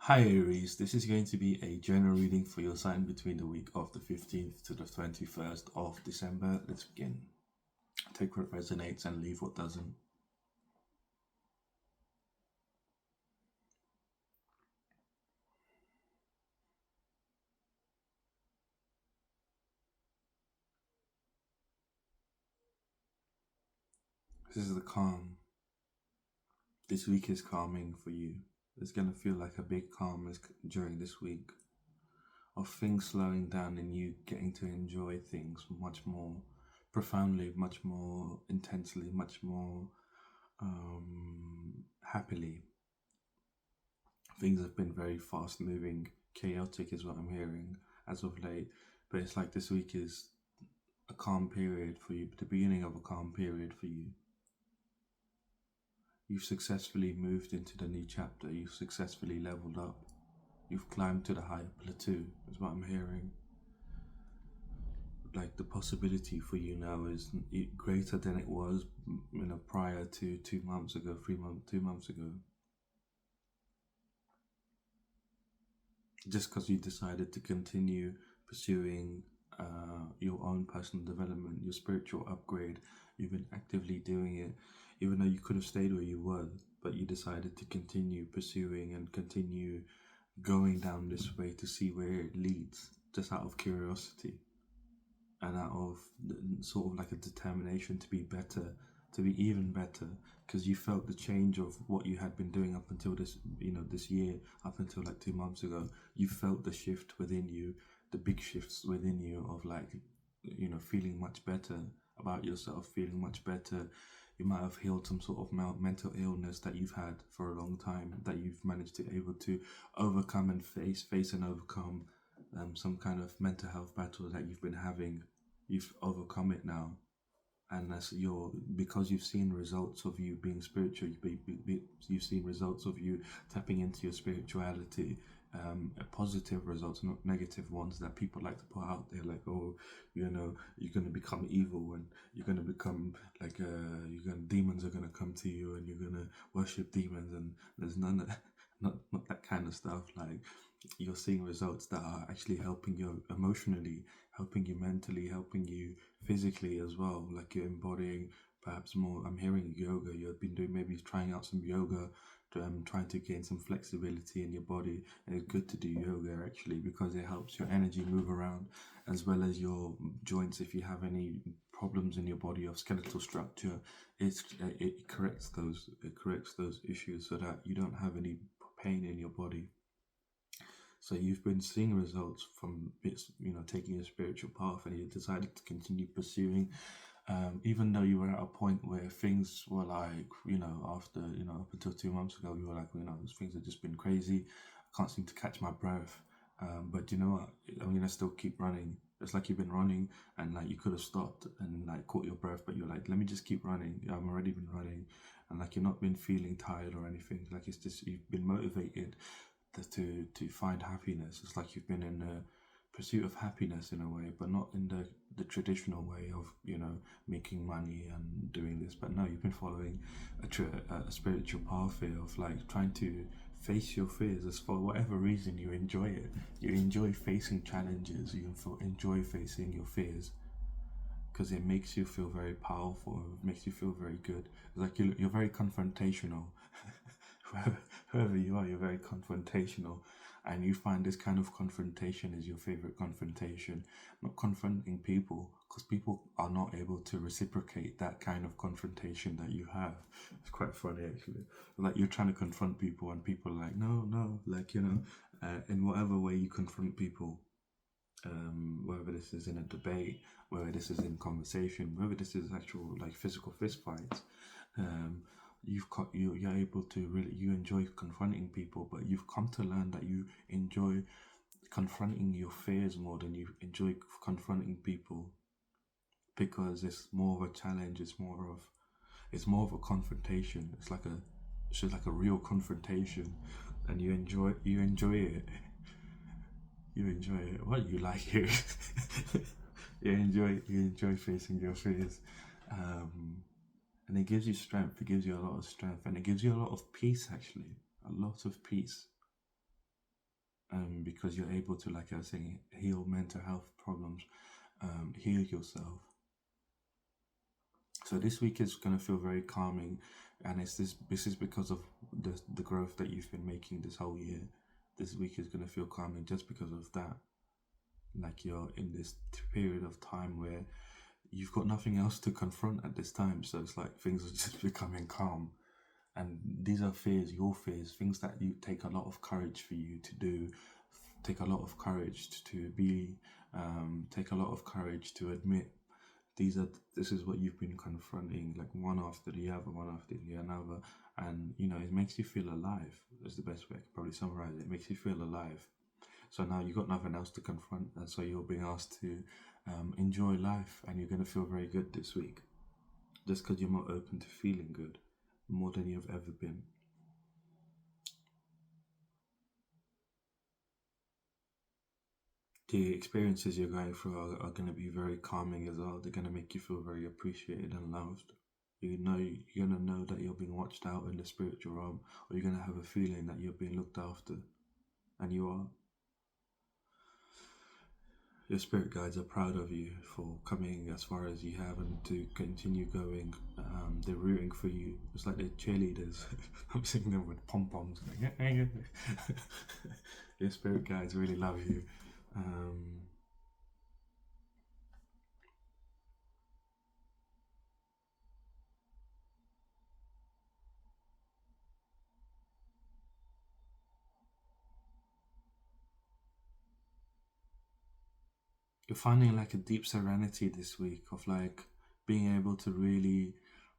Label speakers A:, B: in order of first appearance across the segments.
A: Hi Aries, this is going to be a general reading for your sign between the week of the 15th to the 21st of December. Let's begin. Take what resonates and leave what doesn't. This is the calm. This week is calming for you. It's going to feel like a big calm during this week of things slowing down and you getting to enjoy things much more profoundly, much more intensely, much more happily. Things have been very fast moving, chaotic is what I'm hearing as of late. But it's like this week is a calm period for you, the beginning of a calm period for you. You've successfully moved into the new chapter, you've successfully leveled up, you've climbed to the higher plateau, is what I'm hearing. Like the possibility for you now is greater than it was, prior to 2 months ago, 3 months, 2 months ago. Just because you decided to continue pursuing your own personal development, your spiritual upgrade, you've been actively doing it, even though you could have stayed where you were, but you decided to continue pursuing and continue going down this way to see where it leads, just out of curiosity and out of sort of like a determination to be better, to be even better, because you felt the change of what you had been doing up until this year, up until like 2 months ago. You felt the shift within you, the big shifts within you of like, feeling much better about yourself, feeling much better. You might have healed some sort of mental illness that you've had for a long time, that you've managed to able to overcome and face and overcome. Some kind of mental health battle that you've been having, you've overcome it now, and because you've seen results of you being spiritual, you've seen results of you tapping into your spirituality, positive results, not negative ones that people like to put out there, like, oh, you're going to become evil, and you're going to become like demons are going to come to you and you're going to worship demons, and there's none of not that kind of stuff. Like, you're seeing results that are actually helping you emotionally, helping you mentally, helping you physically as well. Like, you're embodying perhaps more. I'm hearing yoga. You've been doing, maybe trying out some yoga, trying to gain some flexibility in your body. And it's good to do yoga actually, because it helps your energy move around, as well as your joints. If you have any problems in your body of skeletal structure, it corrects those issues so that you don't have any pain in your body. So you've been seeing results from bits, taking a spiritual path, and you decided to continue pursuing, even though you were at a point where things were like, after, up until 2 months ago, you were like, things have just been crazy. I can't seem to catch my breath. But you know what? I'm gonna still keep running. It's like you've been running, and like you could have stopped and like caught your breath, but you're like, let me just keep running. I've already been running, and like you're not been feeling tired or anything. Like, it's just you've been motivated to find happiness. It's like you've been in the pursuit of happiness in a way, but not in the traditional way of making money and doing this. But no, you've been following a spiritual path here of like trying to face your fears. As for whatever reason, you enjoy it. You enjoy facing challenges. You enjoy facing your fears, because it makes you feel very powerful. It makes you feel very good. It's like you're very confrontational. Whoever you are, you're very confrontational, and you find this kind of confrontation is your favorite confrontation. Not confronting people, because people are not able to reciprocate that kind of confrontation that you have. It's quite funny actually. Like, you're trying to confront people, and people are like, no, no, like, in whatever way you confront people, whether this is in a debate, whether this is in conversation, whether this is actual like physical fist fights, um, you're able to really, you enjoy confronting people, but you've come to learn that you enjoy confronting your fears more than you enjoy confronting people, because it's more of a challenge. It's more of a confrontation. It's just like a real confrontation, and you enjoy it. You enjoy it. What, you like it? You enjoy facing your fears, um, and it gives you strength. It gives you a lot of strength, and it gives you a lot of peace. Actually, a lot of peace. because you're able to, like I was saying, heal mental health problems, heal yourself. So this week is going to feel very calming, and this is because of the growth that you've been making this whole year. This week is going to feel calming just because of that. Like you're in this period of time where you've got nothing else to confront at this time, so it's like things are just becoming calm. And these are fears, your fears, things that you take a lot of courage for you to do, take a lot of courage to be, take a lot of courage to admit. This is what you've been confronting, like one after the other, one after the another, and it makes you feel alive. That's the best way I could probably summarize it. It makes you feel alive. So now you've got nothing else to confront, and so you're being asked to enjoy life, and you're going to feel very good this week, just because you're more open to feeling good, more than you've ever been. The experiences you're going through are going to be very calming as well. They're going to make you feel very appreciated and loved. You're going to know that you're being watched out in the spiritual realm, or you're going to have a feeling that you're being looked after, and you are. Your spirit guides are proud of you for coming as far as you have and to continue going. They're rooting for you. It's like they're cheerleaders. I'm seeing them with pom poms. Your spirit guides really love you. Um, you're finding like a deep serenity this week of like being able to really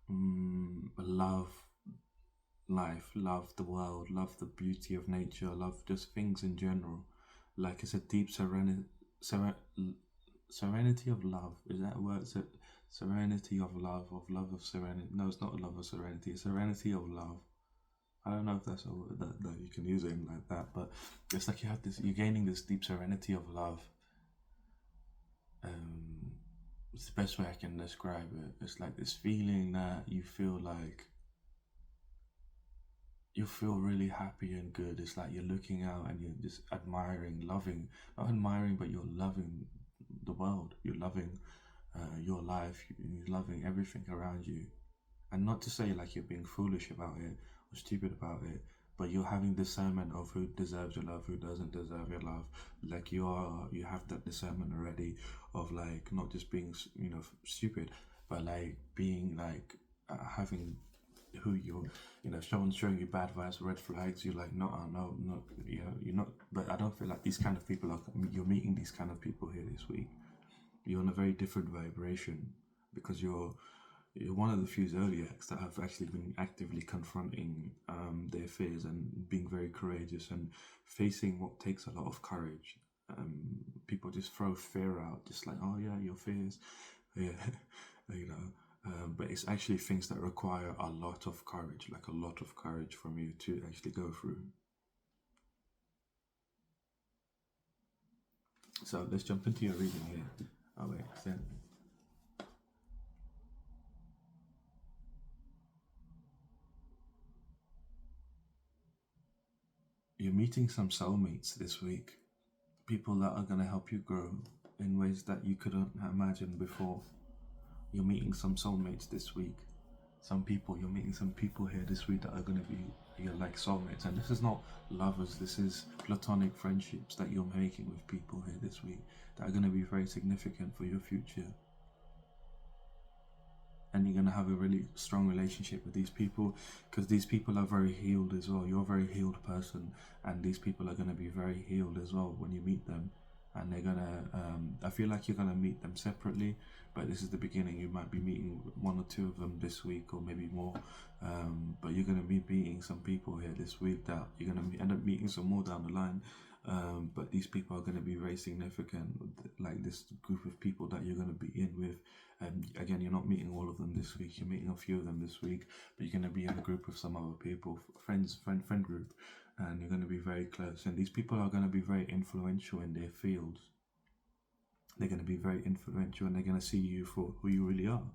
A: love life, love the world, love the beauty of nature, love just things in general. Like it's a deep serenity of love. Is that a word? Serenity of love, of serenity. No, it's not love of serenity. It's serenity of love. I don't know if that's a word that you can use it in like that, but it's like you're gaining this deep serenity of love. Um, it's the best way I can describe it. It's like this feeling that you feel really happy and good. It's like you're looking out and you're just admiring, loving, not admiring, but you're loving the world. You're loving your life. You're loving everything around you. And not to say like you're being foolish about it or stupid about it, but you're having discernment of who deserves your love, who doesn't deserve your love. Like you have that discernment already of like not just being stupid, but like being like having who someone's showing you bad vibes, red flags. You're like, no, no, no, you're not. But I don't feel like these kind of people are. You're meeting these kind of people here this week. You're on a very different vibration because you're one of the few zodiacs that have actually been actively confronting their fears and being very courageous and facing what takes a lot of courage. People just throw fear out, just like, oh yeah, your fears, yeah, you know. But it's actually things that require a lot of courage, like a lot of courage from you to actually go through. So let's jump into your reading here. Oh wait, then you're meeting some soulmates this week. People that are going to help you grow in ways that you couldn't imagine before. You're meeting some soulmates this week. You're meeting some people here this week that are going to be your like soulmates. And this is not lovers, this is platonic friendships that you're making with people here this week that are going to be very significant for your future. And you're going to have a really strong relationship with these people because these people are very healed as well. You're a very healed person, and these people are going to be very healed as well when you meet them. And they're gonna, I feel like you're gonna meet them separately, but this is the beginning. You might be meeting one or two of them this week, or maybe more. But you're gonna be meeting some people here this week that you're gonna end up meeting some more down the line. But these people are going to be very significant, like this group of people that you're going to be in with. Again, you're not meeting all of them this week. You're meeting a few of them this week, but you're going to be in a group with some other people, friend group, and you're going to be very close. And these people are going to be very influential in their fields. They're going to be very influential, and they're going to see you for who you really are,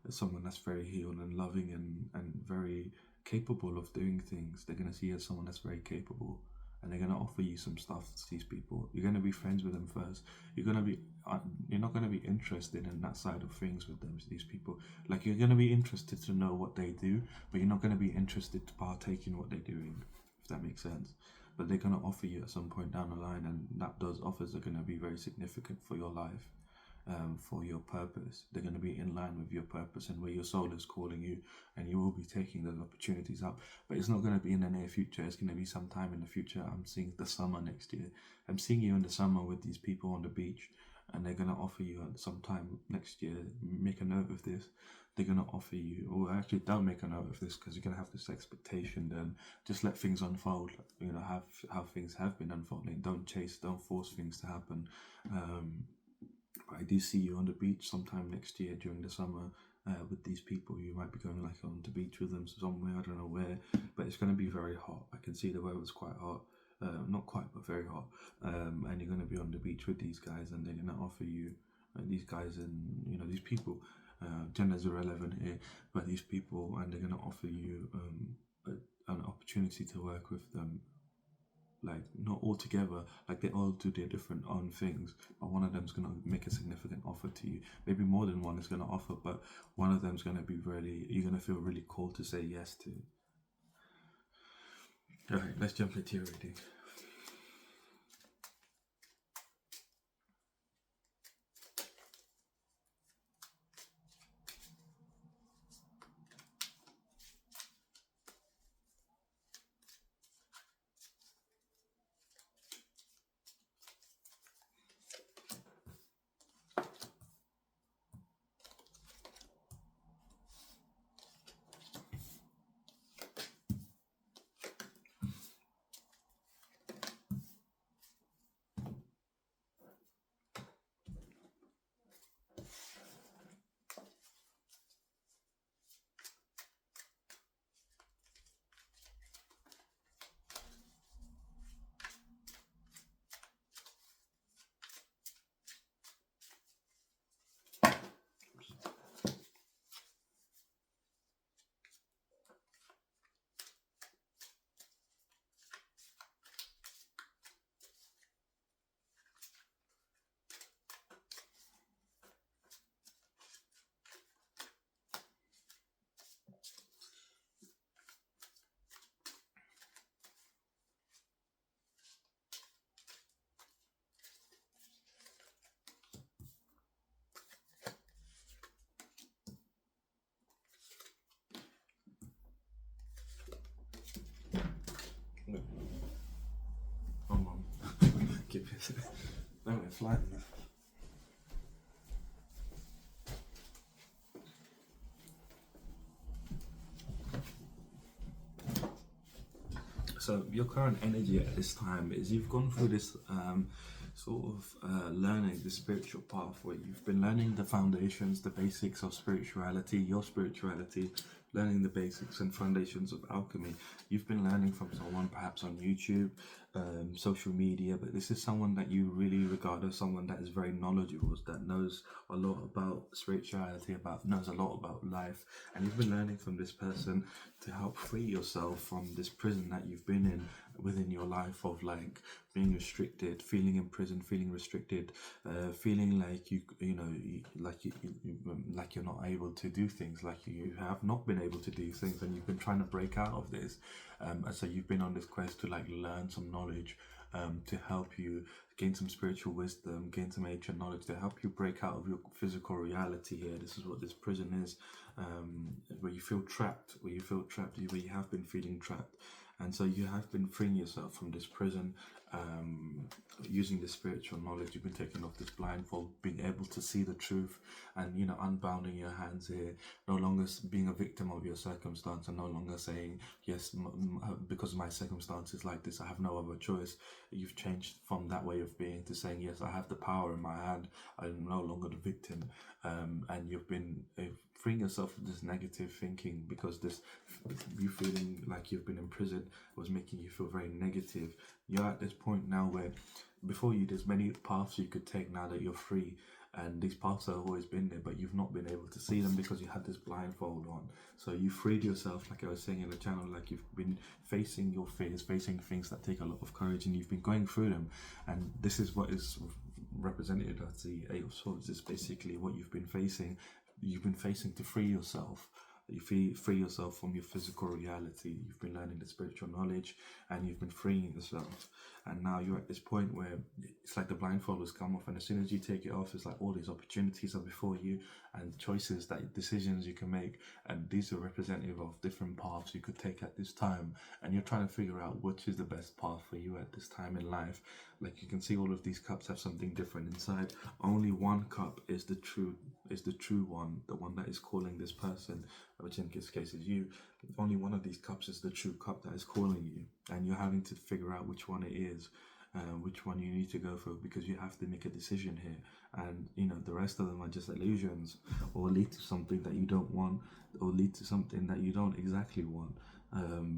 A: as someone that's very healed and loving and very capable of doing things. They're going to see you as someone that's very capable. and they're gonna offer you some stuff to these people. You're gonna be friends with them first. You're gonna be you're not gonna be interested in that side of things with them. These people, like, you're gonna be interested to know what they do, but you're not gonna be interested to partake in what they're doing, if that makes sense. But they're gonna offer you at some point down the line, and that those offers are gonna be very significant for your life. For your purpose, they're going to be in line with your purpose and where your soul is calling you, and you will be taking those opportunities up. But it's not going to be in the near future, it's going to be sometime in the future. I'm seeing the summer next year. I'm seeing you in the summer with these people on the beach, and they're going to offer you at some time next year. Make a note of this. They're going to offer you, or actually don't make a note of this, because you're going to have this expectation. Then just let things unfold, have how things have been unfolding. Don't chase, don't force things to happen. I do see you on the beach sometime next year during the summer with these people. You might be going like on the beach with them somewhere, I don't know where, but it's going to be very hot. I can see the weather's quite hot, not quite, but very hot. And you're going to be on the beach with these guys, and they're going to offer you these guys, and these people. Genders are irrelevant here, but these people, and they're going to offer you an opportunity to work with them, like not all together, like they all do their different own things, but one of them's gonna make a significant offer to you. Maybe more than one is gonna offer, but one of them's gonna be really, you're gonna feel really called to say yes to. All right, let's jump into your reading. Come on, give it. That went flying. So your current energy at this time is you've gone through this sort of learning the spiritual path, where you've been learning the foundations, the basics of spirituality, your spirituality, learning the basics and foundations of alchemy. You've been learning from someone perhaps on YouTube, social media, but this is someone that you really regard as someone that is very knowledgeable, that knows a lot about spirituality, knows a lot about life, and you've been learning from this person to help free yourself from this prison that you've been in within your life of like being restricted, feeling imprisoned, feeling restricted, feeling like like you're not able to do things, like you have not been able to do things, and you've been trying to break out of this. And so you've been on this quest to like learn some knowledge, to help you gain some spiritual wisdom, gain some ancient knowledge to help you break out of your physical reality here. This is what this prison is, where you feel trapped, where you have been feeling trapped. And so you have been freeing yourself from this prison, using the spiritual knowledge. You've been taking off this blindfold, being able to see the truth, and unbounding your hands here. No longer being a victim of your circumstance, and no longer saying yes, because my circumstance is like this, I have no other choice. You've changed from that way of being to saying yes, I have the power in my hand. I'm no longer the victim, and you've been freeing yourself from this negative thinking, because you feeling like you've been imprisoned was making you feel very negative. You're at this point now where before you there's many paths you could take now that you're free, and these paths have always been there, but you've not been able to see them because you had this blindfold on. So you freed yourself, like I was saying in the channel, like you've been facing your fears, facing things that take a lot of courage, and you've been going through them. And this is what is represented as the Eight of Swords. Is basically what you've been facing. You've been facing to free yourself. You free yourself from your physical reality. You've been learning the spiritual knowledge, and you've been freeing yourself. And now you're at this point where it's like the blindfold has come off, and as soon as you take it off, it's like all these opportunities are before you, and choices, that decisions you can make. And these are representative of different paths you could take at this time. And you're trying to figure out which is the best path for you at this time in life. Like you can see, all of these cups have something different inside. Only one cup is the true one, the one that is calling this person, which in this case is you. Only one of these cups is the true cup that is calling you, and you're having to figure out which one it is, which one you need to go for, because you have to make a decision here. And the rest of them are just illusions, or lead to something that you don't want, or lead to something that you don't exactly want.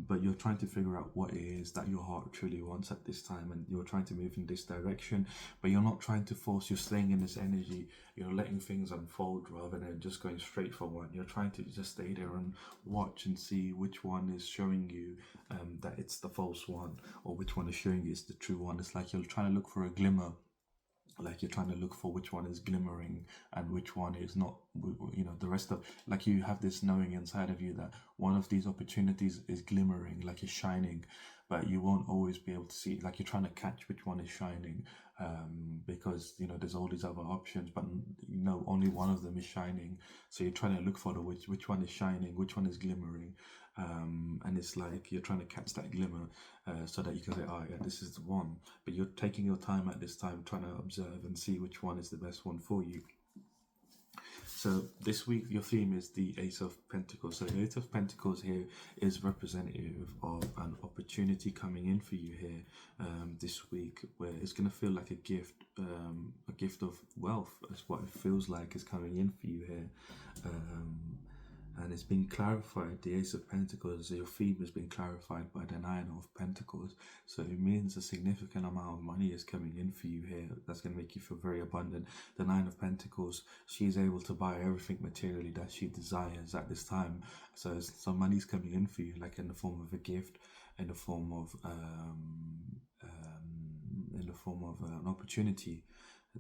A: But you're trying to figure out what it is that your heart truly wants at this time, and you're trying to move in this direction, but you're not trying to force. You're staying in this energy. You're letting things unfold rather than just going straight for one. You're trying to just stay there and watch and see which one is showing you that it's the false one, or which one is showing you it's the true one. It's like you're trying to look for a glimmer, like you're trying to look for which one is glimmering and which one is not. The rest of, like, you have this knowing inside of you that one of these opportunities is glimmering, like it's shining, but you won't always be able to see, like you're trying to catch which one is shining, because there's all these other options, but only one of them is shining. So you're trying to look for the which one is shining, which one is glimmering, and it's like you're trying to catch that glimmer, so that you can say, oh yeah, this is the one. But you're taking your time at this time, trying to observe and see which one is the best one for you. So this week your theme is the Ace of Pentacles. So the Ace of Pentacles here is representative of an opportunity coming in for you here this week, where it's going to feel like a gift of wealth. That's what it feels like is coming in for you here. And it's been clarified, the Ace of Pentacles, your theme has been clarified by the Nine of Pentacles. So it means a significant amount of money is coming in for you here. That's going to make you feel very abundant. The Nine of Pentacles, she's able to buy everything materially that she desires at this time. So some money's coming in for you, like in the form of a gift, in the form of an opportunity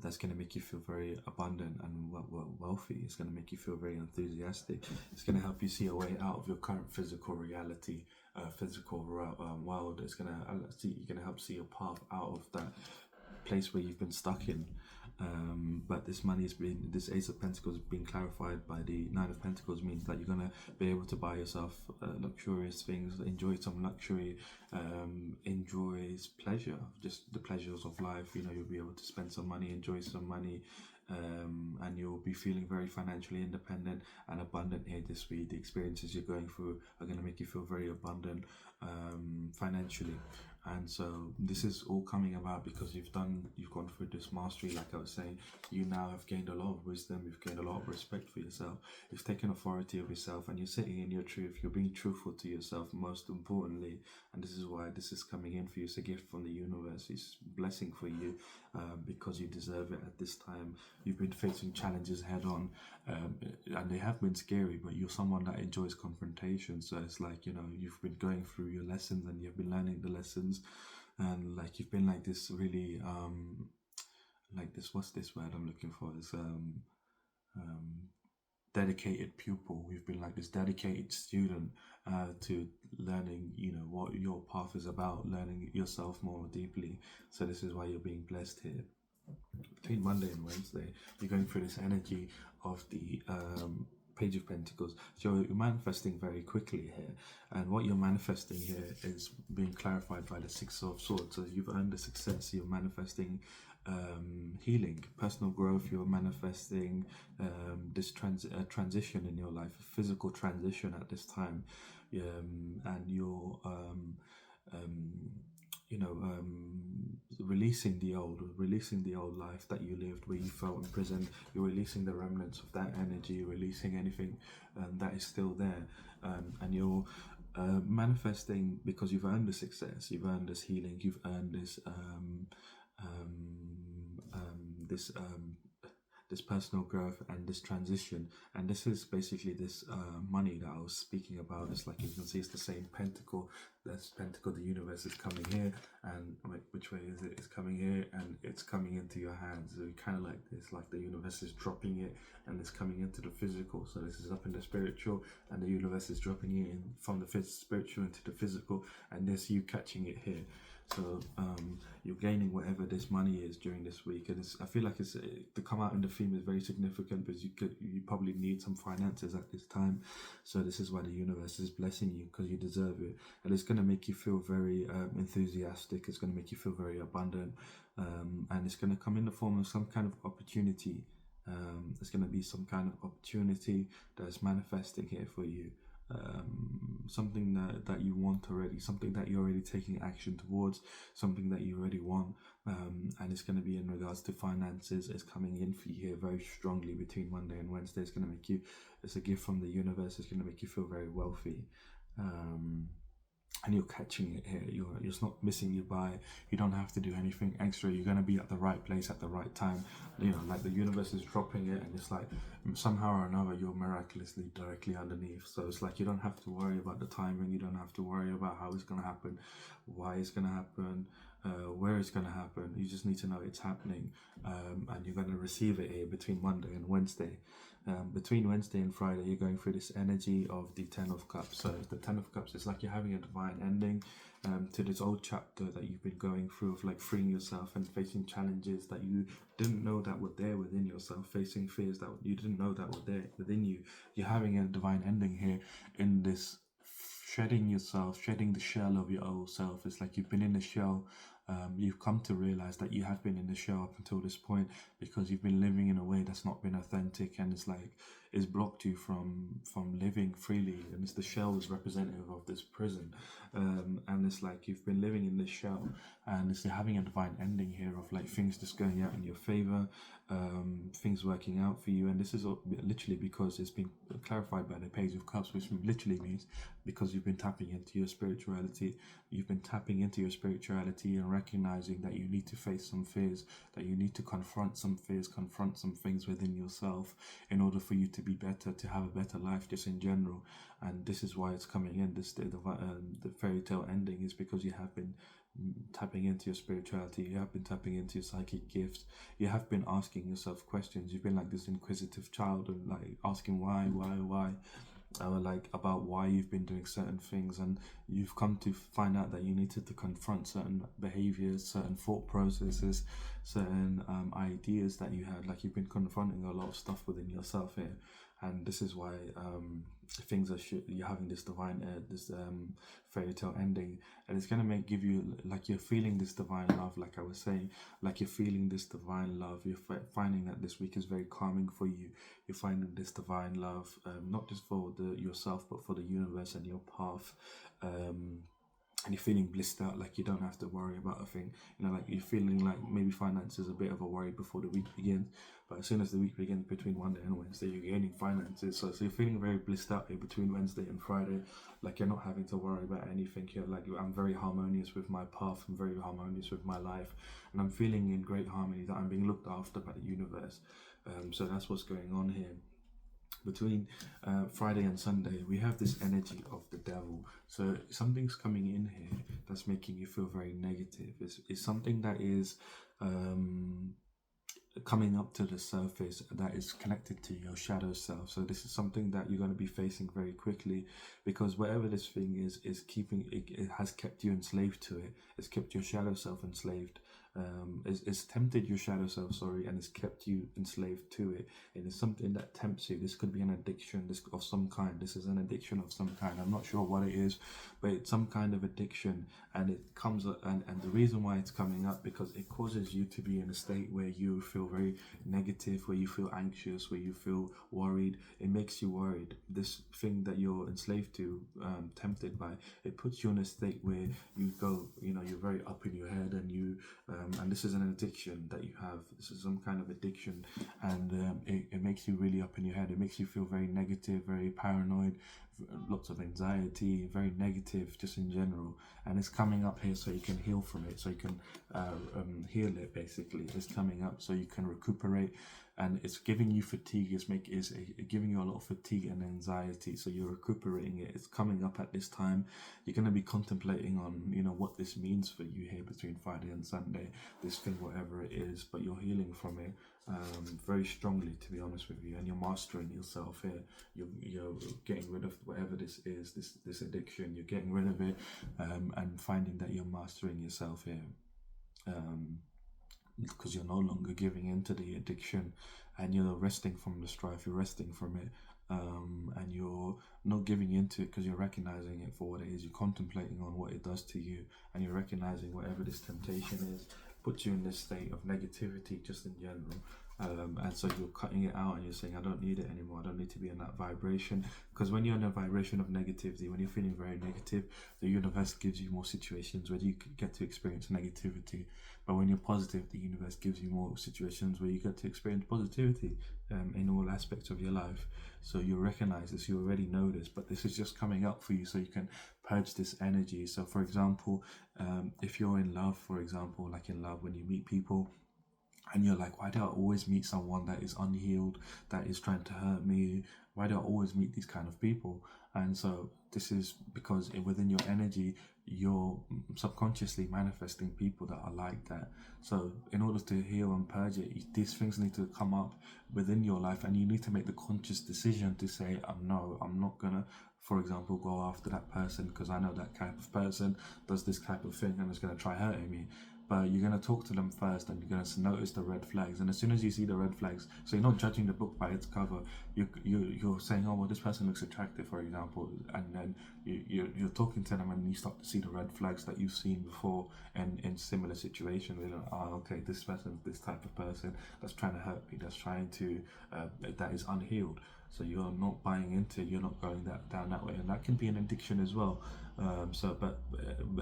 A: that's going to make you feel very abundant and wealthy. It's going to make you feel very enthusiastic. It's going to help you see a way out of your current physical reality, physical world. It's going to you're going to help see a path out of that place where you've been stuck in. But this Ace of Pentacles has been clarified by the Nine of Pentacles, means that you're going to be able to buy yourself luxurious things, enjoy some luxury, enjoy pleasure, just the pleasures of life. You'll be able to spend some money, enjoy some money, and you'll be feeling very financially independent and abundant here this week. The experiences you're going through are going to make you feel very abundant financially. And so this is all coming about because you've gone through this mastery. Like I was saying, you now have gained a lot of wisdom, you've gained a lot of respect for yourself, you've taken authority of yourself, and you're sitting in your truth. You're being truthful to yourself, most importantly, and this is why this is coming in for you. It's a gift from the universe. It's a blessing for you, because you deserve it at this time. You've been facing challenges head on, and they have been scary, but you're someone that enjoys confrontation. So it's like, you've been going through your lessons and you've been learning the lessons, and like you've been like this really like this, what's this word I'm looking for, is dedicated pupil. We've been like this dedicated student to learning, what your path is about, learning yourself more deeply. So this is why you're being blessed here. Between Monday and Wednesday, you're going through this energy of the Page of Pentacles. So you're manifesting very quickly here, and what you're manifesting here is being clarified by the Six of Swords. So you've earned the success. You're manifesting healing, personal growth. You're manifesting this transition in your life, a physical transition at this time, and you're releasing the old life that you lived, where you felt imprisoned. You're releasing the remnants of that energy, releasing anything that is still there, and you're manifesting because you've earned the success, you've earned this healing, you've earned this this personal growth and this transition. And this is basically this money that I was speaking about. It's like, you can see, it's the same pentacle. That's pentacle, the universe is coming here, and like, which way is it? It's coming here, and it's coming into your hands. So kind of like this, like the universe is dropping it, and it's coming into the physical. So this is up in the spiritual, and the universe is dropping it in from the spiritual into the physical, and this you catching it here. So you're gaining whatever this money is during this week, and I feel like it's to come out in the theme is very significant, because you probably need some finances at this time. So this is why the universe is blessing you, because you deserve it, and it's going to make you feel very enthusiastic. It's going to make you feel very abundant, and it's going to come in the form of some kind of opportunity. There's going to be some kind of opportunity that's manifesting here for you. Something that you want already, something that you're already taking action towards, something that you already want, and it's going to be in regards to finances. It's coming in for you here very strongly between Monday and Wednesday. It's going to make you, it's a gift from the universe. It's going to make you feel very wealthy. And you're catching it here. You're just not missing your buy. You don't have to do anything extra. You're going to be at the right place at the right time. You know, like the universe is dropping it, and it's like somehow or another you're miraculously directly underneath. So it's like you don't have to worry about the timing. You don't have to worry about how it's going to happen, why it's going to happen, where it's going to happen. You just need to know it's happening, and you're going to receive it here between Monday and Wednesday. Between Wednesday and Friday, you're going through this energy of the Ten of Cups. So the Ten of Cups is like you're having a divine ending to this old chapter that you've been going through, of like freeing yourself and facing challenges that you didn't know that were there within yourself, facing fears that you didn't know that were there within you. You're having a divine ending here in this shedding yourself, shedding the shell of your old self. It's like you've been in the shell. You've come to realize that you have been in the shell up until this point, because you've been living in a way that's not been authentic, and it's blocked you from living freely. And it's the shell is representative of this prison, and it's like you've been living in this shell, and it's having a divine ending here of like things just going out in your favor, things working out for you. And this is literally because it's been clarified by the Page of Cups, which literally means because you've been tapping into your spirituality. You've been tapping into your spirituality and recognizing that you need to face some fears, that you need to confront some fears, confront some things within yourself in order for you to be better, to have a better life just in general. And this is why it's coming in. The fairy tale ending is because you have been tapping into your spirituality. You have been tapping into your psychic gifts. You have been asking yourself questions. You've been like this inquisitive child, and like asking why, like about why you've been doing certain things, and you've come to find out that you needed to confront certain behaviors, certain thought processes, certain ideas that you had. Like you've been confronting a lot of stuff within yourself here, and this is why things are you're having this divine this fairy tale ending, and it's gonna give you like you're feeling this divine love. Like I was saying, like you're feeling this divine love. You're finding that this week is very calming for you. You're finding this divine love, not just for yourself, but for the universe and your path. And you're feeling blissed out, like you don't have to worry about a thing. You know, like you're feeling like maybe finance is a bit of a worry before the week begins, but as soon as the week begins between Monday and Wednesday, you're gaining finances. So you're feeling very blissed out here between Wednesday and Friday, like you're not having to worry about anything. You're like, I'm very harmonious with my path, I'm very harmonious with my life, and I'm feeling in great harmony that I'm being looked after by the universe. So that's what's going on here. Between Friday and Sunday, we have this energy of the devil. So something's coming in here that's making you feel very negative. It's something that is coming up to the surface that is connected to your shadow self. So this is something that you're going to be facing very quickly, because whatever this thing is keeping it has kept you enslaved to it. It's kept your shadow self enslaved. It's tempted your shadow self, and it's kept you enslaved to it. And it's something that tempts you. This could be an addiction of some kind. This is an addiction of some kind. I'm not sure what it is, but it's some kind of addiction. And it comes up, and the reason why it's coming up, because it causes you to be in a state where you feel very negative, where you feel anxious, where you feel worried. It makes you worried. This thing that you're enslaved to, tempted by, it puts you in a state where you go, you're very up in your head, and this is an addiction that you have. This is some kind of addiction, and it makes you really up in your head. It makes you feel very negative, very paranoid, lots of anxiety, very negative, just in general. And it's coming up here so you can heal from it, so you can heal it. Basically, it's coming up so you can recuperate, and it's giving you fatigue. It's giving you a lot of fatigue and anxiety. So you're recuperating it. It's coming up at this time. You're going to be contemplating on what this means for you here between Friday and Sunday. This thing, whatever it is, but you're healing from it very strongly, to be honest with you, and you're mastering yourself here. You're getting rid of whatever this is, this addiction. You're getting rid of it, and finding that you're mastering yourself here. Because you're no longer giving into the addiction, and you're resting from the strife, you're resting from it, and you're not giving into it because you're recognizing it for what it is. You're contemplating on what it does to you, and you're recognizing whatever this temptation is puts you in this state of negativity just in general. And so you're cutting it out and you're saying, I don't need it anymore. I don't need to be in that vibration. Because when you're in a vibration of negativity, when you're feeling very negative, the universe gives you more situations where you get to experience negativity. But when you're positive, the universe gives you more situations where you get to experience positivity in all aspects of your life. So you recognize this, you already know this, but this is just coming up for you so you can purge this energy. So for example, if you're in love, for example, like in love, when you meet people, and you're like, why do I always meet someone that is unhealed, that is trying to hurt me? Why do I always meet these kind of people? And so this is because within your energy, you're subconsciously manifesting people that are like that. So in order to heal and purge it, these things need to come up within your life, and you need to make the conscious decision to say, no, I'm not gonna, for example, go after that person because I know that type of person does this type of thing and is going to try hurting me. But you're going to talk to them first, and you're going to notice the red flags. And as soon as you see the red flags, so you're not judging the book by its cover. You're saying, oh, well, this person looks attractive, for example, and then you're talking to them, and you start to see the red flags that you've seen before, and in similar situations. You're like, oh, okay, this person's this type of person that's trying to hurt me, that's trying to that is unhealed. So you're not buying into, you're not going down that way, and that can be an addiction as well. But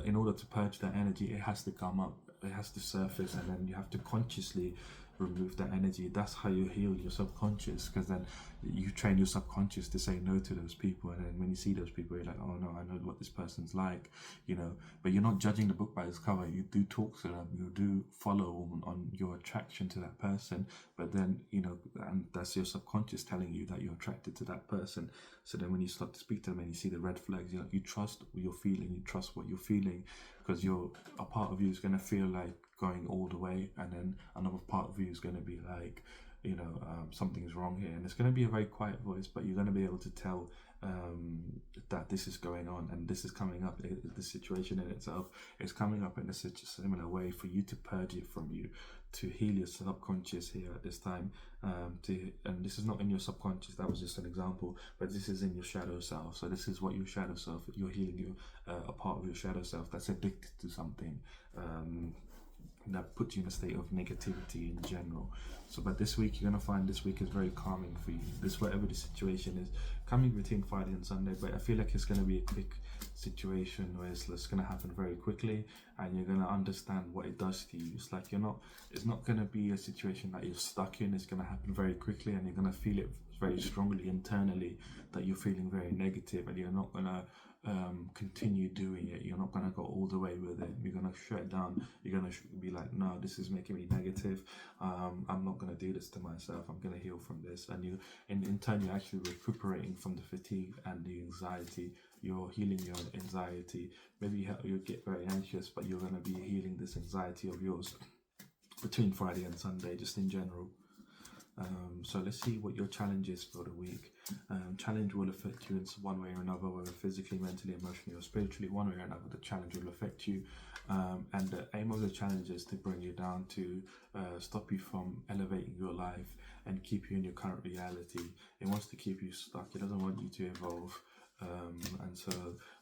A: in order to purge that energy, it has to come up, it has to surface, and then you have to consciously remove that energy. That's how you heal your subconscious, because then you train your subconscious to say no to those people, and then when you see those people, you're like, oh no, I know what this person's like, but you're not judging the book by its cover. You do talk to them, you do follow on your attraction to that person, but then and that's your subconscious telling you that you're attracted to that person. So then when you start to speak to them and you see the red flags, you trust what you're feeling, you trust what you're feeling, because a part of you is going to feel like going all the way, and then another part of you is going to be like, something's wrong here, and it's going to be a very quiet voice, but you're going to be able to tell that this is going on and this is coming up. The situation in itself is coming up in a similar way for you to purge it from you, to heal your subconscious here at this time. And this is not in your subconscious, that was just an example, but this is in your shadow self. So this is what your shadow self, you're healing a part of your shadow self that's addicted to something, that puts you in a state of negativity in general. So but this week, you're going to find this week is very calming for you. This, whatever the situation is coming between Friday and Sunday, but I feel like it's going to be a quick situation where it's going to happen very quickly, and you're going to understand what it does to you. It's like it's not going to be a situation that you're stuck in. It's going to happen very quickly, and you're going to feel it very strongly internally, that you're feeling very negative, and you're not going to continue doing it. You're not going to go all the way with it. You're going to shut it down. You're going to be like, no, this is making me negative. I'm not going to do this to myself. I'm going to heal from this. And in turn, you're actually recuperating from the fatigue and the anxiety. You're healing your anxiety. Maybe you get very anxious, but you're going to be healing this anxiety of yours between Friday and Sunday, just in general. So let's see what your challenge is for the week. Challenge will affect you in one way or another, whether physically, mentally, emotionally, or spiritually. One way or another, the challenge will affect you. And the aim of the challenge is to bring you down, to stop you from elevating your life and keep you in your current reality. It wants to keep you stuck. It doesn't want you to evolve. And so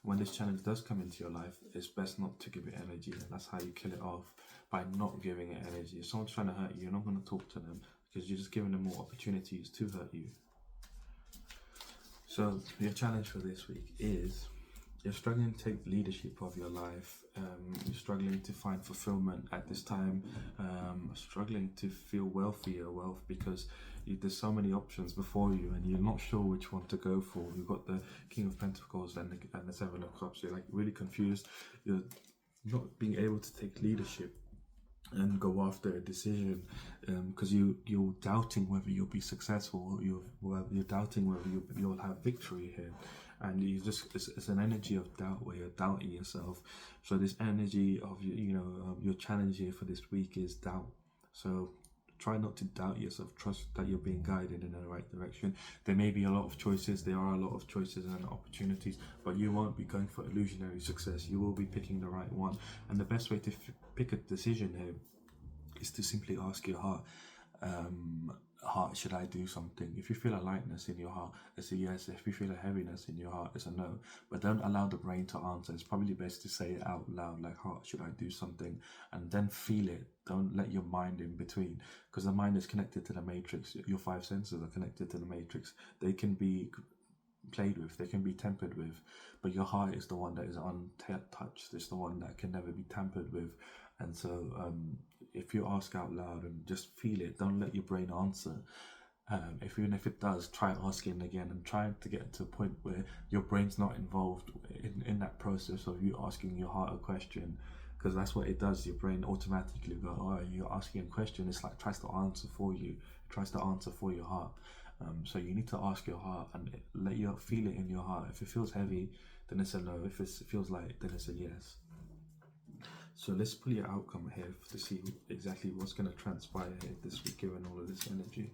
A: when this challenge does come into your life, it's best not to give it energy, and that's how you kill it off, by not giving it energy. If someone's trying to hurt you, you're not going to talk to them, because you're just giving them more opportunities to hurt you. So your challenge for this week is you're struggling to take leadership of your life. You're struggling to find fulfillment at this time. Struggling to feel wealthy or wealth because there's so many options before you, and you're not sure which one to go for. You've got the King of Pentacles and the Seven of Cups. You're like really confused. You're not being able to take leadership and go after a decision because you're doubting whether you'll be successful, you're doubting whether you'll have victory here, and you just it's an energy of doubt where you're doubting yourself. So this energy of your challenge here for this week is doubt. So try not to doubt yourself. Trust that you're being guided in the right direction. There may be a lot of choices. There are a lot of choices and opportunities, but you won't be going for illusionary success. You will be picking the right one. And the best way to pick a decision here is to simply ask your heart, heart, should I do something? If you feel a lightness in your heart, it's a yes. If you feel a heaviness in your heart, it's a no. But don't allow the brain to answer. It's probably best to say it out loud, like, heart, should I do something? And then feel it. Don't let your mind in between, because the mind is connected to the matrix. Your five senses are connected to the matrix. They can be played with, they can be tempered with, but your heart is the one that is untouched. It's the one that can never be tampered with. And so if you ask out loud and just feel it, don't let your brain answer. Even if it does, try asking again and try to get to a point where your brain's not involved in that process of you asking your heart a question, because that's what it does. Your brain automatically go, oh, you're asking a question. It's like tries to answer for you. It tries to answer for your heart. So you need to ask your heart and let you feel it in your heart. If it feels heavy, then it's a no. If it feels light, then it's a yes. So let's pull your outcome here to see exactly what's going to transpire here this week, given all of this energy.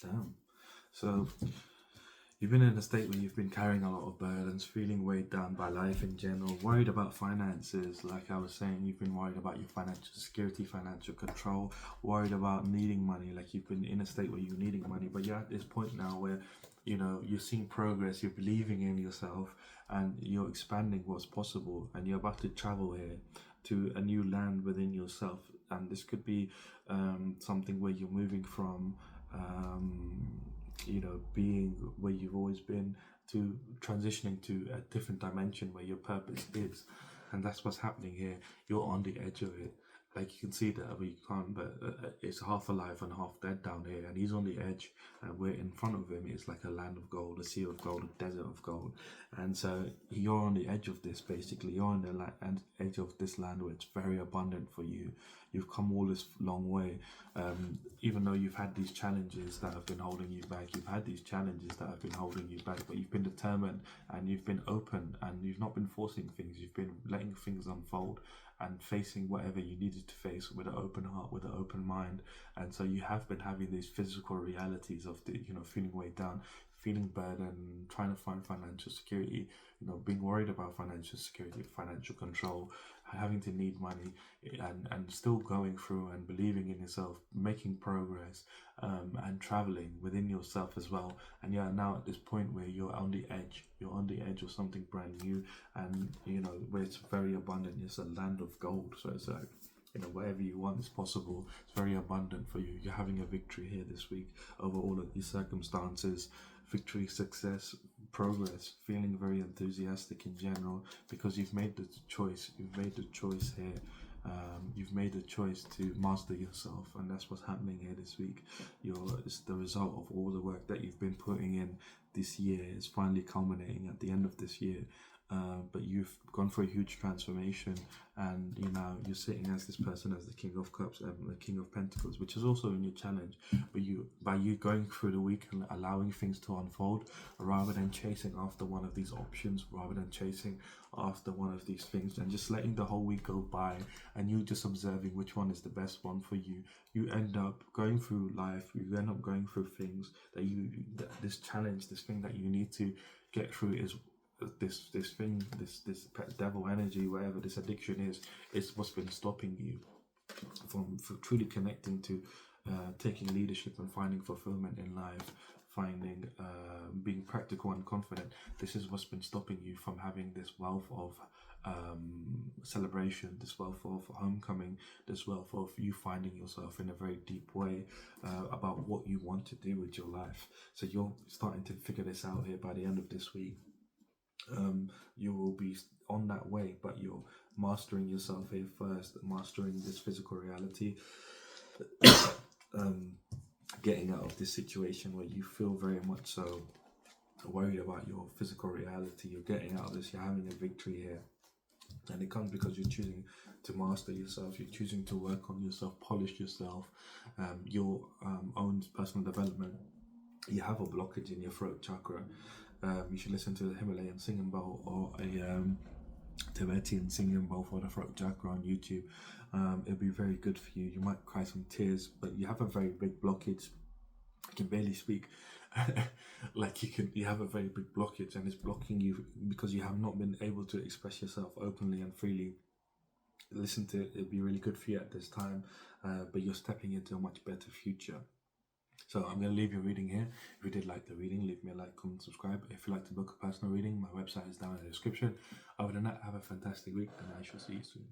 A: Damn. So you've been in a state where you've been carrying a lot of burdens, feeling weighed down by life in general, worried about finances. Like I was saying, you've been worried about your financial security, financial control, worried about needing money. Like you've been in a state where you're needing money, but you're at this point now where you're seeing progress, you're believing in yourself, and you're expanding what's possible, and you're about to travel here to a new land within yourself. And this could be something where you're moving from being where you've always been to transitioning to a different dimension where your purpose is. And that's what's happening here. You're on the edge of it. Like you can see that, but you can't. But it's half alive and half dead down here, and he's on the edge, and we're in front of him. It's like a land of gold, a sea of gold, a desert of gold, and so you're on the edge of this. Basically, you're on the edge of this land where it's very abundant for you. You've come all this long way, even though you've had these challenges that have been holding you back. You've had these challenges that have been holding you back, but you've been determined and you've been open and you've not been forcing things. You've been letting things unfold and facing whatever you needed to face with an open heart, with an open mind. And so you have been having these physical realities of feeling weighed down, feeling burdened, trying to find financial security, being worried about financial security, financial control, having to need money, and still going through and believing in yourself, making progress, and traveling within yourself as well. And you're now at this point where you're on the edge. You're on the edge of something brand new, and where it's very abundant. It's a land of gold. So it's like, whatever you want is possible. It's very abundant for you. You're having a victory here this week over all of these circumstances. Victory, success, progress, feeling very enthusiastic in general, because you've made the choice. You've made the choice here. You've made the choice to master yourself, and that's what's happening here this week. It's the result of all the work that you've been putting in this year. It's finally culminating at the end of this year. But you've gone for a huge transformation, and you're sitting as this person, as the King of Cups and the King of Pentacles, which is also in your challenge. But by you going through the week and allowing things to unfold, rather than chasing after one of these options, rather than chasing after one of these things, and just letting the whole week go by, and you just observing which one is the best one for you, you end up going through life. You end up going through things that this challenge, this thing that you need to get through is this devil energy, whatever this addiction is what's been stopping you from truly connecting to taking leadership and finding fulfillment in life, finding, being practical and confident. This is what's been stopping you from having this wealth of celebration, this wealth of homecoming, this wealth of you finding yourself in a very deep way about what you want to do with your life. So you're starting to figure this out here by the end of this week. You will be on that way, but you're mastering yourself here first, mastering this physical reality, getting out of this situation where you feel very much so worried about your physical reality. You're getting out of this, you're having a victory here. And it comes because you're choosing to master yourself, you're choosing to work on yourself, polish yourself, your own personal development. You have a blockage in your throat chakra. You should listen to the Himalayan singing bowl or a Tibetan singing bowl for the throat chakra on YouTube. It'll be very good for you. You might cry some tears, but you have a very big blockage. You can barely speak. You have a very big blockage, and it's blocking you because you have not been able to express yourself openly and freely. Listen to it, it'll be really good for you at this time, but you're stepping into a much better future. So I'm going to leave your reading here. If you did like the reading, leave me a like, comment, subscribe. If you'd like to book a personal reading, my website is down in the description. Other than that, have a fantastic week, and I shall see you soon.